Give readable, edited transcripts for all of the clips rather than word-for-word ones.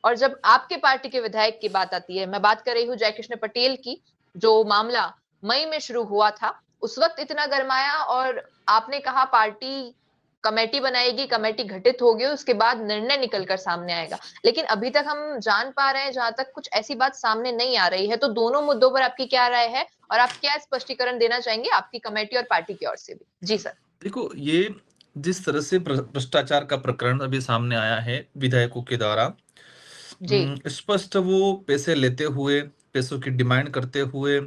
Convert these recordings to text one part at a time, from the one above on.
और जब आपके पार्टी के विधायक की बात आती है, मैं बात कर रही हूँ जयकृष्ण पटेल की, जो मामला मई में शुरू हुआ था, उस वक्त इतना गरमाया और आपने कहा पार्टी कमेटी बनाएगी, कमेटी गठित होगी, उसके बाद निर्णय निकलकर सामने आएगा। लेकिन अभी तक हम जान पा रहे हैं, जहां तक कुछ ऐसी बात सामने नहीं आ रही है। तो दोनों मुद्दों पर आपकी क्या राय है और आप क्या स्पष्टीकरण देना चाहेंगे आपकी कमेटी और पार्टी की ओर से भी? जी सर। देखो, ये जिस तरह से भ्रष्टाचार का प्रकरण अभी सामने आया है विधायकों के द्वारा, जी। स्पष्ट वो पैसे लेते हुए, पैसों की डिमांड करते हुए,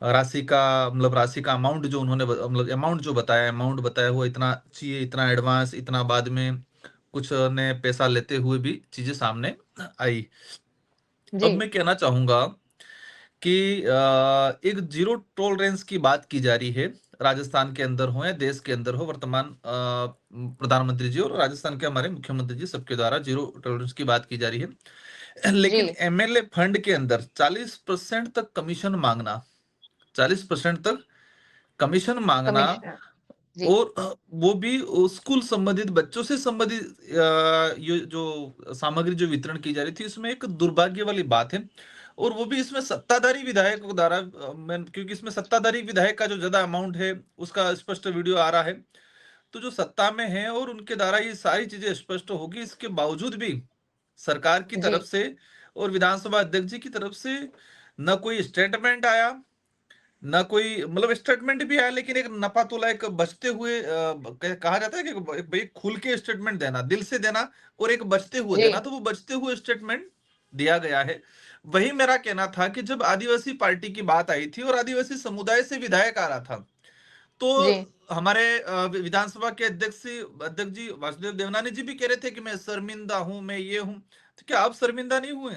राशि का अमाउंट जो उन्होंने मतलब अमाउंट बताया हुआ इतना चाहिए, इतना एडवांस, इतना बाद में, कुछ ने पैसा लेते हुए भी चीजें सामने आई। जी। अब मैं कहना चाहूंगा कि एक जीरो टॉलरेंस की बात की जा रही है, राजस्थान के अंदर हो या देश के अंदर हो, वर्तमान प्रधानमंत्री जी और राजस्थान के हमारे मुख्यमंत्री जी सबके द्वारा जीरो टॉलरेंस की बात की जा रही है। जी। लेकिन एमएलए फंड के अंदर 40% तक कमीशन मांगना, 40% तक कमीशन मांगना, कमिश्नर। जी। और वो भी स्कूल संबंधित, बच्चों से संबंधित ये जो सामग्री जो वितरण की जा रही थी, इसमें एक दुर्भाग्य वाली बात है। और वो भी इसमें सत्ताधारी विधायक द्वारा, क्योंकि इसमें सत्ताधारी विधायक का जो ज्यादा अमाउंट है उसका स्पष्ट वीडियो आ रहा है। तो जो सत्ता में है और उनके द्वारा ये सारी चीजें स्पष्ट होगी, इसके बावजूद भी सरकार की जी। तरफ से और विधानसभा अध्यक्ष जी की तरफ से न कोई स्टेटमेंट आया, ना कोई मतलब स्टेटमेंट भी आया, लेकिन एक नपा तुला, एक बचते हुए कहा जाता है कि भाई खुल के स्टेटमेंट देना, दिल से देना, और एक बचते हुए जी। देना, तो वो बचते हुए स्टेटमेंट दिया गया है। वही मेरा कहना था कि जब आदिवासी पार्टी की बात आई थी और आदिवासी समुदाय से विधायक आ रहा था, तो जी। हमारे विधानसभा के अध्यक्ष जी वासुदेव देवनानी जी भी कह रहे थे कि मैं शर्मिंदा हूं, मैं ये हूं। तो क्या आप शर्मिंदा नहीं हुए?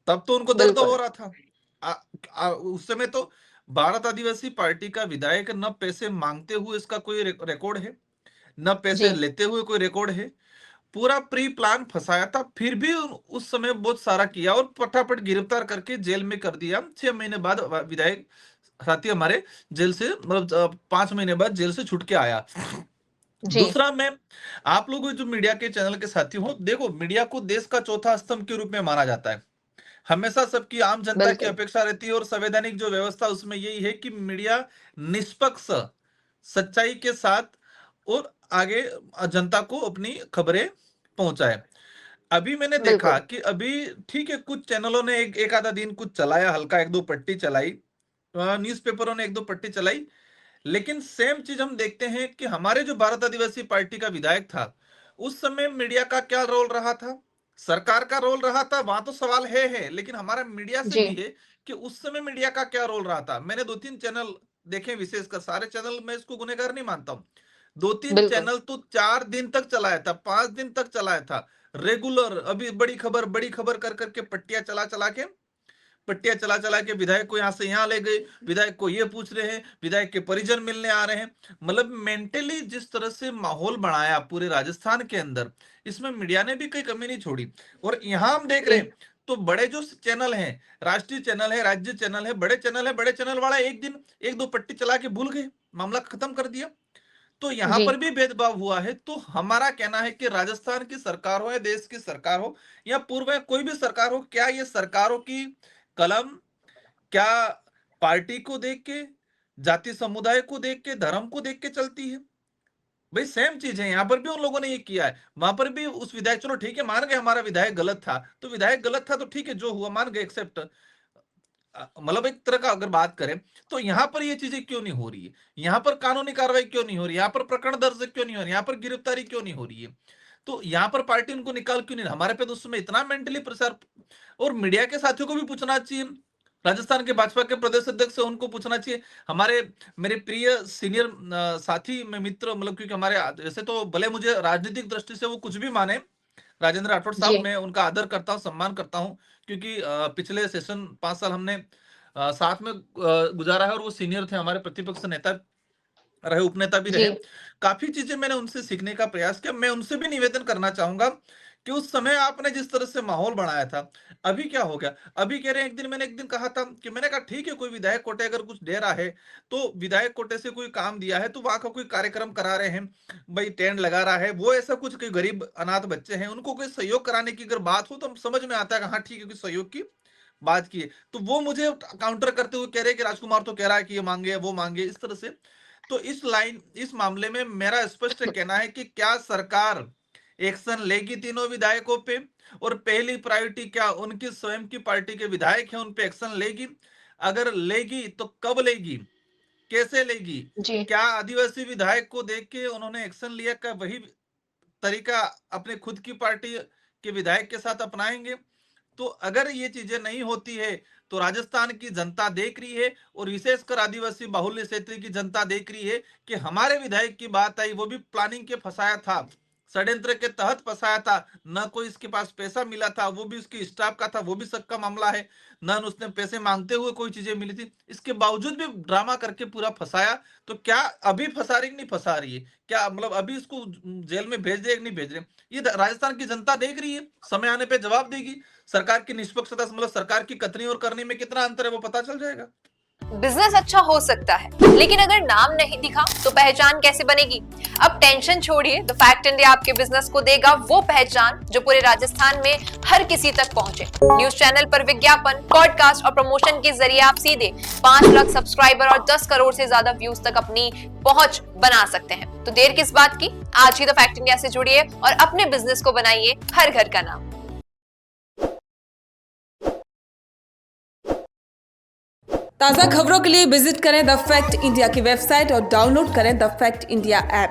तब तो उनको दर्द हो बिल्कुल। रहा था। उस समय तो भारत आदिवासी पार्टी का विधायक न पैसे मांगते हुए इसका कोई रिकॉर्ड है, न जी। पैसे लेते हुए कोई रिकॉर्ड है। पूरा प्री प्लान फंसाया था, फिर भी उस समय बहुत सारा किया और फटाफट गिरफ्तार करके जेल में कर दिया। 6 महीने बाद विधायक साथी हमारे जेल से, मतलब 5 महीने बाद जेल से छूट के आया। जी। दूसरा, मैं आप लोग जो मीडिया के चैनल के साथी हो, देखो, मीडिया को देश का चौथा स्तंभ के रूप में माना जाता है। हमेशा सबकी, आम जनता की बिल्कुल। अपेक्षा रहती है और संवैधानिक जो व्यवस्था उसमें यही है कि मीडिया निष्पक्ष, सच्चाई के साथ और आगे जनता को अपनी खबरें पहुंचाए। अभी मैंने देखा बिल्कुल। कि अभी ठीक है, कुछ चैनलों ने एक आधा दिन कुछ चलाया, हल्का एक दो पट्टी चलाई, न्यूज़पेपरों ने एक दो पट्टी चलाई, लेकिन सेम चीज हम देखते हैं कि हमारे जो भारत आदिवासी पार्टी का विधायक था, उस समय मीडिया का क्या रोल रहा था, सरकार का रोल रहा था, वहां तो सवाल है, लेकिन हमारा मीडिया से जी। भी है कि उस समय मीडिया का क्या रोल रहा था। मैंने 2-3 चैनल देखे, विशेषकर, सारे चैनल मैं इसको गुनहगार नहीं मानता हूं, 2-3 बिल्कुल। चैनल तो 4 दिन तक चलाया था, 5 दिन तक चलाया था रेगुलर। अभी बड़ी खबर कर करके पट्टियां चला चला के विधायक को यहां से यहां ले गए, विधायक को ये पूछ रहे हैं, विधायक के परिजन मिलने आ रहे हैं। मतलब मेंटली जिस तरह से माहौल बनाया पूरे राजस्थान के अंदर, इसमें मीडिया ने भी कोई कमी नहीं छोड़ी। और यहां हम देख रहे जी। हैं तो बड़े जो चैनल हैं, राष्ट्रीय चैनल है, राज्य चैनल है, बड़े चैनल वाला एक दिन एक दो पट्टी चला के भूल गए, मामला खत्म कर दिया। तो यहां जी। पर भी भेदभाव हुआ है। तो हमारा कहना है कि राजस्थान की सरकार हो या देश की सरकार हो या पूर्व में कोई भी सरकार हो, क्या ये सरकारों की कलम, क्या पार्टी को देख के, जाति समुदाय को देख के, धर्म को देख के चलती है? भाई सेम चीज है, यहां पर भी उन लोगों ने ये किया है, वहां पर भी उस विधायक, चलो ठीक है, मान गए हमारा विधायक गलत था, तो विधायक गलत था तो ठीक है, जो हुआ मान गए, एक्सेप्ट। मतलब एक तरह का अगर बात करें, तो यहां पर ये चीजें क्यों नहीं हो रही है? यहां पर कानूनी कार्रवाई क्यों नहीं हो रही? यहां पर प्रकरण दर्ज क्यों नहीं हो रही? यहां पर गिरफ्तारी क्यों नहीं हो रही है? तो यहां पर पार्टी उनको निकाल क्यों नहीं? हमारे पे तो उस समय इतना मेंटली प्रेशर। और मीडिया के साथियों को भी पूछना चाहिए, राजस्थान के भाजपा के प्रदेश अध्यक्ष है, उनको पूछना चाहिए, हमारे मेरे प्रिय सीनियर साथी में मित्र, मतलब क्योंकि हमारे, वैसे तो भले मुझे राजनीतिक दृष्टि से वो कुछ भी माने, राजेंद्र राठौड़ साहब, जी। मैं उनका आदर करता हूं, सम्मान करता हूं, क्योंकि पिछले सेशन 5 साल हमने साथ में गुजारा है, और वो सीनियर थे, हमारे प्रतिपक्ष नेता रहे, उपनेता भी जी। रहे। काफी चीजें मैंने उनसे सीखने का प्रयास किया। मैं उनसे भी निवेदन करना चाहूंगा कि उस समय आपने जिस तरह से माहौल बनाया था, अभी क्या हो गया? अभी कह रहे हैं मैंने एक दिन कहा था कि मैंने कहा ठीक है, कोई विधायक कोटे अगर कुछ दे रहा है, तो विधायक कोटे से कोई काम दिया है, तो वहाँ का कोई कार्यक्रम करा रहे हैं, भाई टेंट लगा रहा है, वो ऐसा कुछ कोई गरीब अनाथ बच्चे हैं, उनको कोई सहयोग कराने की अगर बात हो तो समझ में आता है कि हाँ ठीक है, कोई सहयोग की बात की है। तो वो मुझे काउंटर करते हुए कह रहे हैं कि राजकुमार तो कह रहा है कि ये मांगे, वो मांगे, इस तरह से। तो इस मामले में मेरा स्पष्ट कहना है कि क्या सरकार एक्शन लेगी तीनों विधायकों पे, और पहली प्रायोरिटी क्या उनकी स्वयं की पार्टी के विधायक हैं उन पे एक्शन लेगी? अगर लेगी तो कब लेगी, कैसे लेगी? जी। क्या आदिवासी विधायक को देख के उन्होंने एक्शन लिया, क्या वही तरीका अपने खुद की पार्टी के विधायक के साथ अपनाएंगे? तो अगर ये चीजें नहीं होती है, तो राजस्थान की जनता देख रही है, और विशेषकर आदिवासी बाहुल्य क्षेत्र की जनता देख रही है कि हमारे विधायक की बात आई, वो भी प्लानिंग के फंसाया था, षड्यंत्र के तहत फंसाया था, न कोई इसके पास पैसा मिला था, वो भी उसकी स्टाफ का था, वो भी शक का मामला है, न उसने पैसे मांगते हुए कोई चीजें मिली थी, इसके बावजूद भी ड्रामा करके पूरा फंसाया। तो क्या अभी फंसा रही नहीं फंसा रही है? क्या मतलब अभी इसको जेल में भेज रहे कि नहीं भेज रहे? ये राजस्थान की जनता देख रही है, समय आने पे जवाब देगी। सरकार की निष्पक्षता, मतलब सरकार की कथनी और करनी में कितना अंतर है, वो पता चल जाएगा। बिजनेस अच्छा हो सकता है, लेकिन अगर नाम नहीं दिखा तो पहचान कैसे बनेगी? अब टेंशन छोड़िए, द फैक्ट इंडिया आपके बिजनेस को देगा वो पहचान जो पूरे राजस्थान में हर किसी तक पहुंचे। न्यूज चैनल पर विज्ञापन, पॉडकास्ट और प्रमोशन के जरिए आप सीधे 5 लाख सब्सक्राइबर और 10 करोड़ से ज्यादा व्यूज तक अपनी पहुंच बना सकते हैं। तो देर किस बात की, आज ही द फैक्ट इंडिया से जुड़िए और अपने बिजनेस को बनाइए हर घर का नाम। ताज़ा खबरों के लिए विजिट करें द फैक्ट इंडिया की वेबसाइट और डाउनलोड करें द फैक्ट इंडिया ऐप।